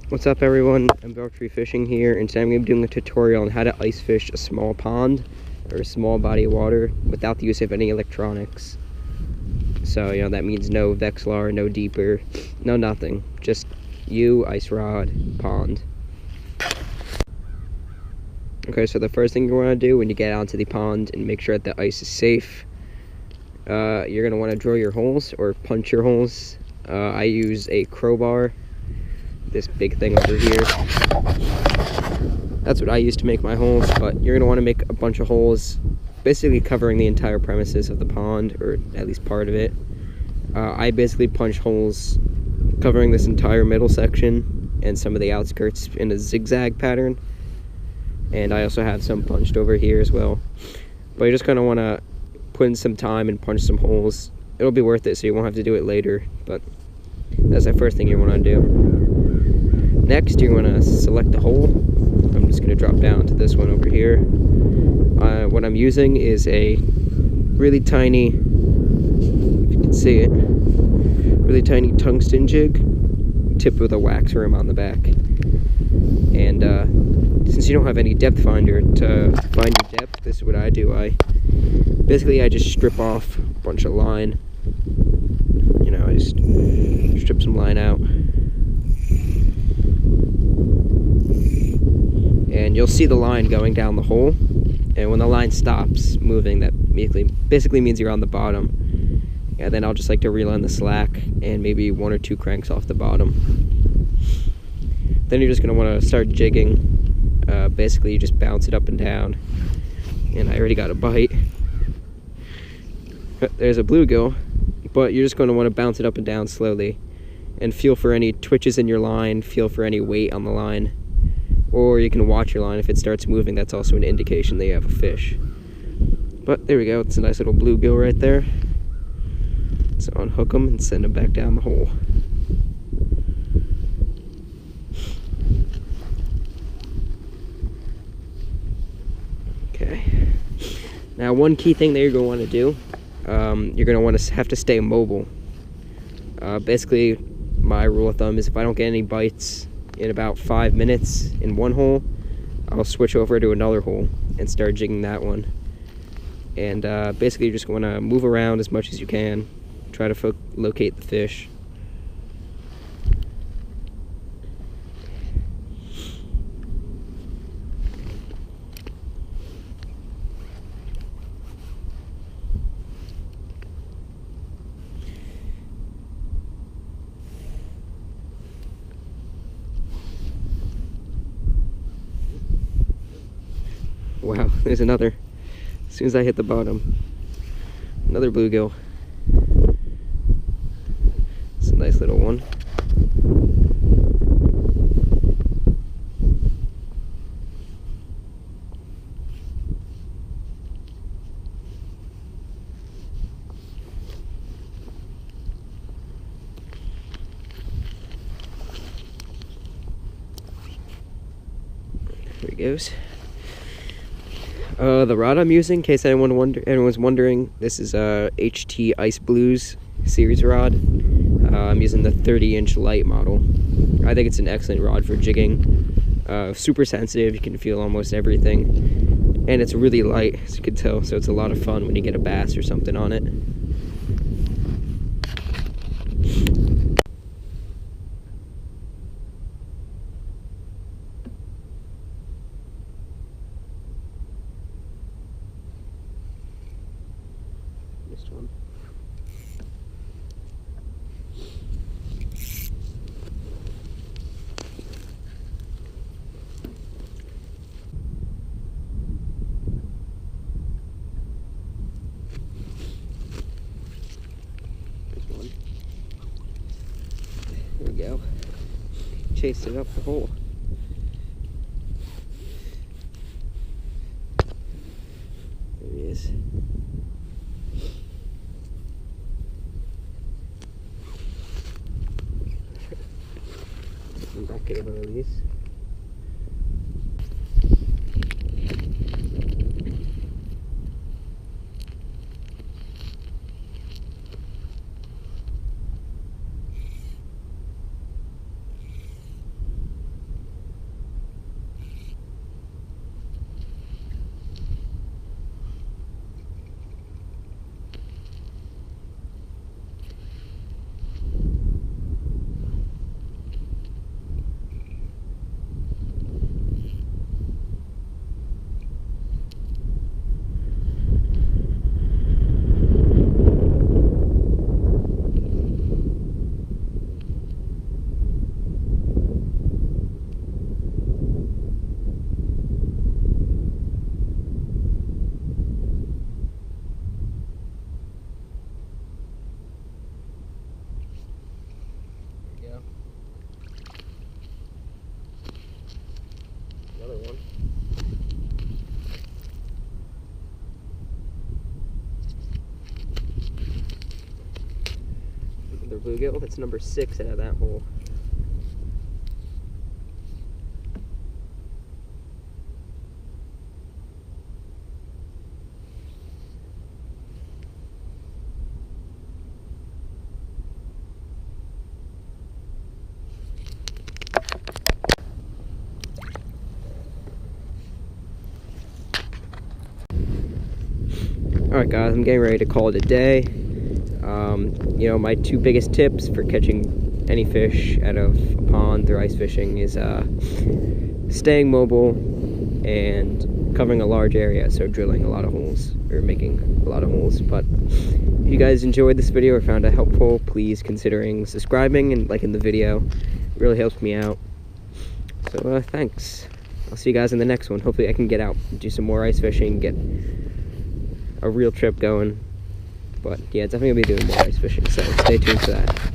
What's up everyone, I'm Tree Fishing here, and today I'm going to be doing a tutorial on how to ice fish a small pond or a small body of water without the use of any electronics. So, that means no Vexlar, no deeper, no nothing. Just you, ice rod, pond. Okay, so the first thing you want to do when you get out to the pond and make sure that the ice is safe, you're going to want to drill your holes or punch your holes. I use a crowbar. This big thing over here. That's what I use to make my holes, but you're going to want to make a bunch of holes, basically covering the entire premises of the pond, or at least part of it. I basically punch holes covering this entire middle section and some of the outskirts in a zigzag pattern. And I also have some punched over here as well. But you're just going to want to put in some time and punch some holes. It'll be worth it, so you won't have to do it later, but that's the first thing you want to do. Next, you're going to select the hole. I'm just going to drop down to this one over here. What I'm using is a really tiny, if you can see it, really tiny tungsten jig, tipped with a wax rim on the back. And since you don't have any depth finder to find your depth, this is what I do. I just strip off a bunch of line. I just strip some line out. And you'll see the line going down the hole, and when the line stops moving, that basically means you're on the bottom. And then I'll just like to reel in the slack and maybe 1 or 2 cranks off the bottom. Then you're just going to want to start jigging. Basically you just bounce it up and down, and I already got a bite. There's a bluegill, but you're just going to want to bounce it up and down slowly and feel for any twitches in your line, feel for any weight on the line. Or you can watch your line. If it starts moving, that's also an indication that you have a fish. But there we go, it's a nice little bluegill right there. So unhook them and send them back down the hole. Okay. Now one key thing that you're going to want to do, you're going to want to have to stay mobile. Basically, my rule of thumb is if I don't get any bites in about 5 minutes in one hole, I'll switch over to another hole and start jigging that one. And basically you just want to move around as much as you can, try to locate the fish. Wow, there's another. As soon as I hit the bottom, another bluegill. It's a nice little one. There he goes. The rod I'm using, in case anyone's wondering, this is a HT Ice Blues series rod. I'm using the 30-inch light model. I think it's an excellent rod for jigging. Super sensitive, you can feel almost everything. And it's really light, as you can tell, so it's a lot of fun when you get a bass or something on it. One. There's one. There we go. Chased it up the hole. There he is. Back cable release. for bluegill. That's number 6 out of that hole. Alright guys, I'm getting ready to call it a day. You know, my 2 biggest tips for catching any fish out of a pond through ice fishing is staying mobile and covering a large area, so drilling a lot of holes, or making a lot of holes. But if you guys enjoyed this video or found it helpful, please considering subscribing and liking the video. It really helps me out. So thanks. I'll see you guys in the next one. Hopefully I can get out and do some more ice fishing, get a real trip going. But yeah, definitely gonna be doing more ice fishing, so stay tuned for that.